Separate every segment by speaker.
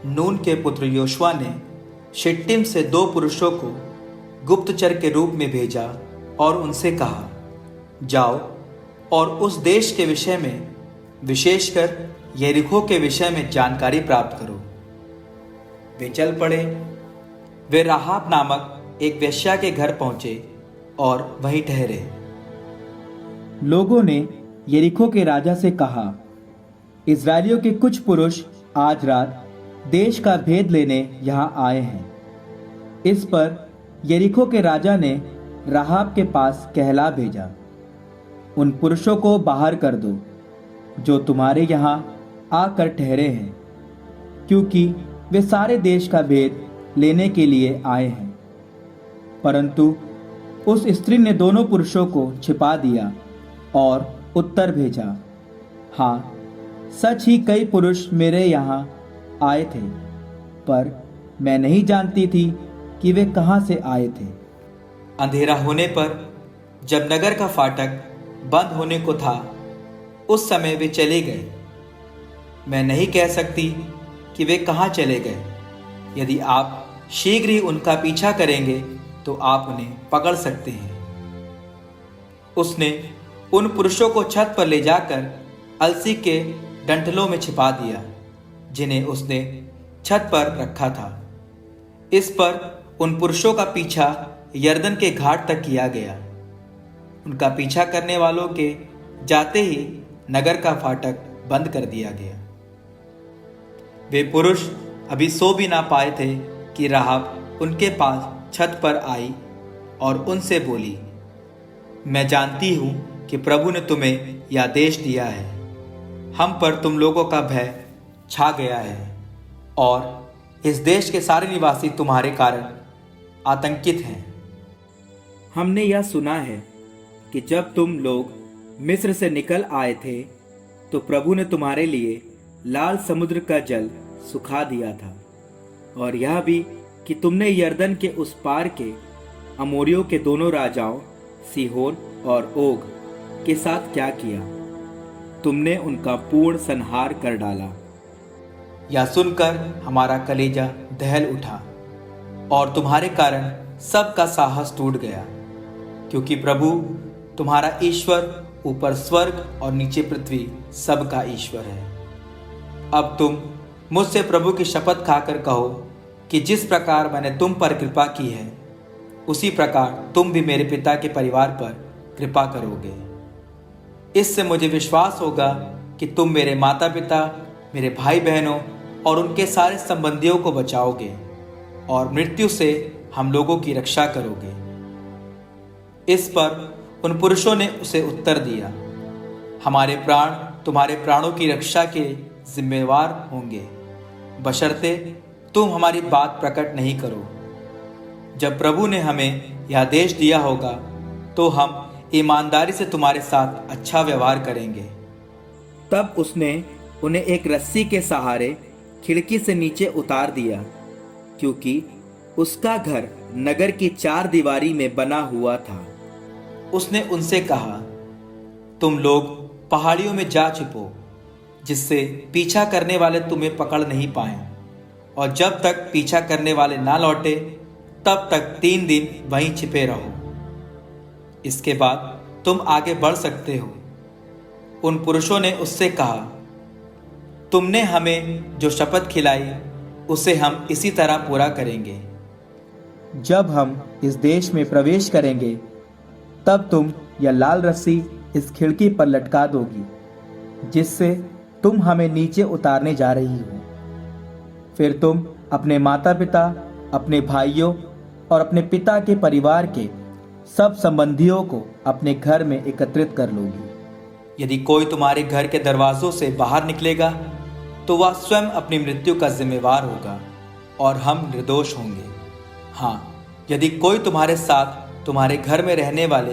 Speaker 1: नून के पुत्र योशुआ ने शिट्टीम से 2 पुरुषों को गुप्तचर के रूप में भेजा और उनसे कहा, जाओ और उस देश के विषय में, विशेषकर यरीहो के विषय में जानकारी प्राप्त करो। वे चल पड़े। वे राहाब नामक एक वेश्या के घर पहुंचे और वहीं ठहरे।
Speaker 2: लोगों ने यरीहो के राजा से कहा, इस्राएलियों के कुछ पुरुष आज रात देश का भेद लेने यहाँ आए हैं। इस पर यरीहो के राजा ने राहाब के पास कहला भेजा, उन पुरुषों को बाहर कर दो जो तुम्हारे यहाँ आकर ठहरे हैं, क्योंकि वे सारे देश का भेद लेने के लिए आए हैं। परंतु उस स्त्री ने दोनों पुरुषों को छिपा दिया और उत्तर भेजा, हाँ, सच ही कई पुरुष मेरे यहाँ आए थे, पर मैं नहीं जानती थी कि वे कहाँ से आए थे।
Speaker 1: अंधेरा होने पर जब नगर का फाटक बंद होने को था, उस समय वे चले गए। मैं नहीं कह सकती कि वे कहाँ चले गए। यदि आप शीघ्र ही उनका पीछा करेंगे तो आप उन्हें पकड़ सकते हैं। उसने उन पुरुषों को छत पर ले जाकर अलसी के डंठलों में छिपा दिया, जिन्हें उसने छत पर रखा था। इस पर उन पुरुषों का पीछा यरदन के घाट तक किया गया। उनका पीछा करने वालों के जाते ही नगर का फाटक बंद कर दिया गया। वे पुरुष अभी सो भी ना पाए थे कि राहाब उनके पास छत पर आई और उनसे बोली, मैं जानती हूं कि प्रभु ने तुम्हें यह देश दिया है। हम पर तुम लोगों का भय छा गया है और इस देश के सारे निवासी तुम्हारे कारण आतंकित हैं। हमने यह सुना है कि जब तुम लोग मिस्र से निकल आए थे तो प्रभु ने तुम्हारे लिए लाल समुद्र का जल सुखा दिया था, और यह भी कि तुमने यरदन के उस पार के अमोरियों के दोनों राजाओं सीहोन और ओग के साथ क्या किया। तुमने उनका पूर्ण संहार कर डाला। यह सुनकर हमारा कलेजा दहल उठा और तुम्हारे कारण सबका साहस टूट गया, क्योंकि प्रभु तुम्हारा ईश्वर ऊपर स्वर्ग और नीचे पृथ्वी सबका ईश्वर है। अब तुम मुझसे प्रभु की शपथ खाकर कहो कि जिस प्रकार मैंने तुम पर कृपा की है, उसी प्रकार तुम भी मेरे पिता के परिवार पर कृपा करोगे। इससे मुझे विश्वास होगा कि तुम मेरे माता पिता, मेरे भाई बहनों और उनके सारे संबंधियों को बचाओगे और मृत्यु से हम लोगों की रक्षा करोगे। इस पर उन पुरुषों ने उसे उत्तर दिया, हमारे प्राण तुम्हारे प्राणों की रक्षा के जिम्मेवार होंगे, बशर्ते तुम हमारी बात प्रकट नहीं करो। जब प्रभु ने हमें यह देश दिया होगा तो हम ईमानदारी से तुम्हारे साथ अच्छा व्यवहार करेंगे। तब उसने उन्हें एक रस्सी के सहारे खिड़की से नीचे उतार दिया, क्योंकि उसका घर नगर की 4 दीवारी में बना हुआ था। उसने उनसे कहा, तुम लोग पहाड़ियों में जा छिपो, जिससे पीछा करने वाले तुम्हें पकड़ नहीं पाएं, और जब तक पीछा करने वाले ना लौटे तब तक 3 दिन वहीं छिपे रहो। इसके बाद तुम आगे बढ़ सकते हो। उन पुरुषों ने उससे कहा, तुमने हमें जो शपथ खिलाई उसे हम इसी तरह पूरा करेंगे।
Speaker 2: जब हम इस देश में प्रवेश करेंगे तब तुम यह लाल रस्सी इस खिड़की पर लटका दोगी, जिससे तुम हमें नीचे उतारने जा रही हो। फिर तुम अपने माता पिता, अपने भाइयों और अपने पिता के परिवार के सब संबंधियों को अपने घर में एकत्रित कर लोगी। यदि कोई तुम्हारे घर के दरवाजों से बाहर निकलेगा तो वह स्वयं अपनी मृत्यु का जिम्मेवार होगा और हम निर्दोष होंगे। हाँ, यदि कोई तुम्हारे साथ तुम्हारे घर में रहने वाले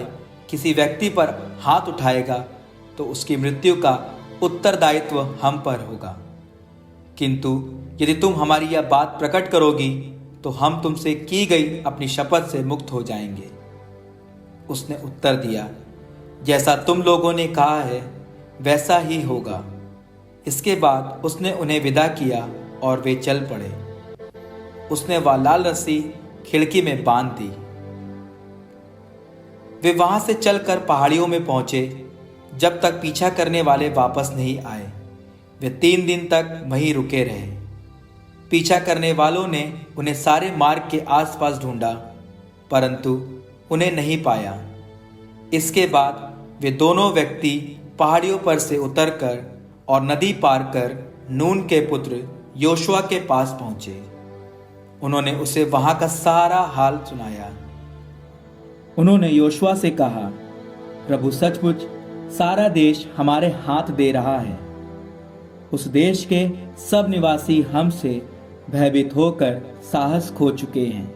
Speaker 2: किसी व्यक्ति पर हाथ उठाएगा तो उसकी मृत्यु का उत्तरदायित्व हम पर होगा। किंतु यदि तुम हमारी यह बात प्रकट करोगी तो हम तुमसे की गई अपनी शपथ से मुक्त हो जाएंगे। उसने उत्तर दिया, जैसा तुम लोगों ने कहा है वैसा ही होगा। इसके बाद उसने उन्हें विदा किया
Speaker 1: और वे चल पड़े। उसने वह लाल रस्सी खिड़की में बांध दी। वे वहां से चलकर पहाड़ियों में पहुंचे जब तक पीछा करने वाले वापस नहीं आए। वे 3 दिन तक वहीं रुके रहे। पीछा करने वालों ने उन्हें सारे मार्ग के आसपास ढूंढा, परंतु उन्हें नहीं पाया। इसके बाद वे दोनों व्यक्ति पहाड़ियों पर से उतरकर और नदी पार कर नून के पुत्र योशुआ के पास पहुंचे। उन्होंने उसे वहां का सारा हाल सुनाया।
Speaker 2: उन्होंने योशुआ से कहा, प्रभु सचमुच सारा देश हमारे हाथ दे रहा है। उस देश के सब निवासी हमसे भयभीत होकर साहस खो चुके हैं।